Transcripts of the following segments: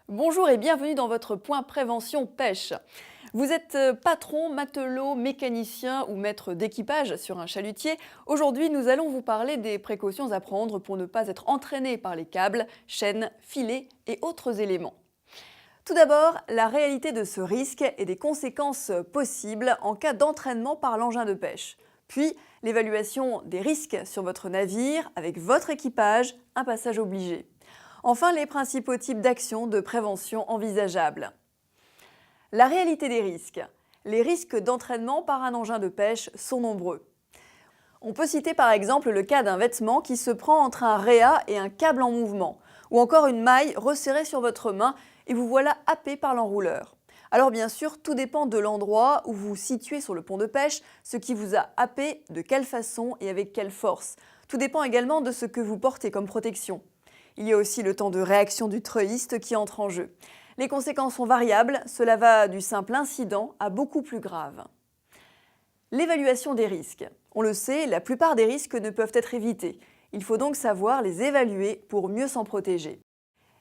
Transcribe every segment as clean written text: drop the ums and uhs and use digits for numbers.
Bonjour et bienvenue dans votre point prévention pêche. Vous êtes patron, matelot, mécanicien ou maître d'équipage sur un chalutier. Aujourd'hui, nous allons vous parler des précautions à prendre pour ne pas être entraîné par les câbles, chaînes, filets et autres éléments. Tout d'abord, la réalité de ce risque et des conséquences possibles en cas d'entraînement par l'engin de pêche. Puis, l'évaluation des risques sur votre navire avec votre équipage, un passage obligé. Enfin, les principaux types d'actions de prévention envisageables. La réalité des risques. Les risques d'entraînement par un engin de pêche sont nombreux. On peut citer par exemple le cas d'un vêtement qui se prend entre un réa et un câble en mouvement, ou encore une maille resserrée sur votre main et vous voilà happé par l'enrouleur. Alors bien sûr, tout dépend de l'endroit où vous vous situez sur le pont de pêche, ce qui vous a happé, de quelle façon et avec quelle force. Tout dépend également de ce que vous portez comme protection. Il y a aussi le temps de réaction du treuilliste qui entre en jeu. Les conséquences sont variables, cela va du simple incident à beaucoup plus grave. L'évaluation des risques. On le sait, la plupart des risques ne peuvent être évités. Il faut donc savoir les évaluer pour mieux s'en protéger.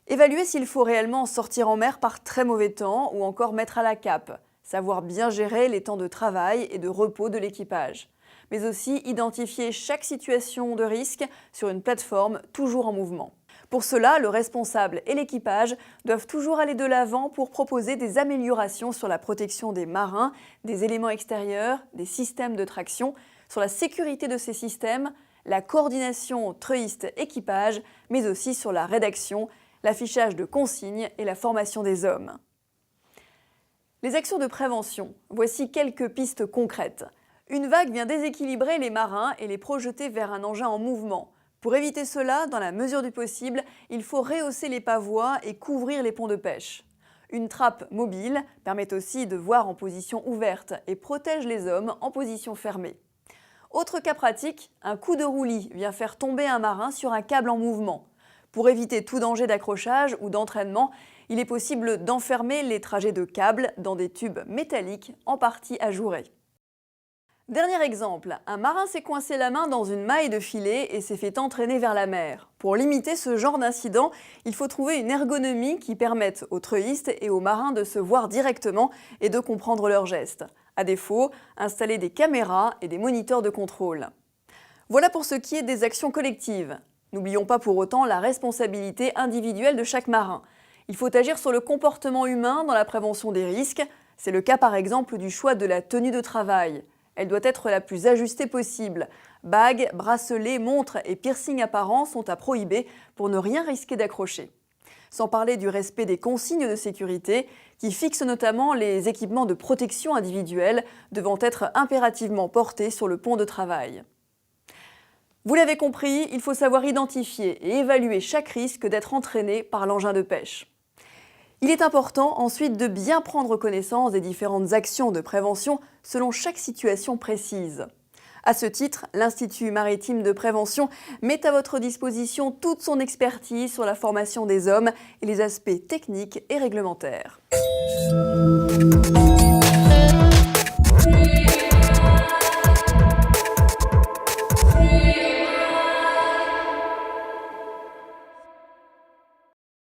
Évaluer s'il faut réellement sortir en mer par très mauvais temps ou encore mettre à la cape. Savoir bien gérer les temps de travail et de repos de l'équipage. Mais aussi identifier chaque situation de risque sur une plateforme toujours en mouvement. Pour cela, le responsable et l'équipage doivent toujours aller de l'avant pour proposer des améliorations sur la protection des marins, des éléments extérieurs, des systèmes de traction, sur la sécurité de ces systèmes, la coordination treuilliste-équipage, mais aussi sur la rédaction, l'affichage de consignes et la formation des hommes. Les actions de prévention. Voici quelques pistes concrètes. Une vague vient déséquilibrer les marins et les projeter vers un engin en mouvement. Pour éviter cela, dans la mesure du possible, il faut rehausser les pavois et couvrir les ponts de pêche. Une trappe mobile permet aussi de voir en position ouverte et protège les hommes en position fermée. Autre cas pratique, un coup de roulis vient faire tomber un marin sur un câble en mouvement. Pour éviter tout danger d'accrochage ou d'entraînement, il est possible d'enfermer les trajets de câbles dans des tubes métalliques en partie ajourés. Dernier exemple, un marin s'est coincé la main dans une maille de filet et s'est fait entraîner vers la mer. Pour limiter ce genre d'incident, il faut trouver une ergonomie qui permette aux treuillistes et aux marins de se voir directement et de comprendre leurs gestes. À défaut, installer des caméras et des moniteurs de contrôle. Voilà pour ce qui est des actions collectives. N'oublions pas pour autant la responsabilité individuelle de chaque marin. Il faut agir sur le comportement humain dans la prévention des risques. C'est le cas par exemple du choix de la tenue de travail. Elle doit être la plus ajustée possible. Bagues, bracelets, montres et piercings apparents sont à prohiber pour ne rien risquer d'accrocher. Sans parler du respect des consignes de sécurité qui fixent notamment les équipements de protection individuelle devant être impérativement portés sur le pont de travail. Vous l'avez compris, il faut savoir identifier et évaluer chaque risque d'être entraîné par l'engin de pêche. Il est important ensuite de bien prendre connaissance des différentes actions de prévention selon chaque situation précise. À ce titre, l'Institut maritime de prévention met à votre disposition toute son expertise sur la formation des hommes et les aspects techniques et réglementaires.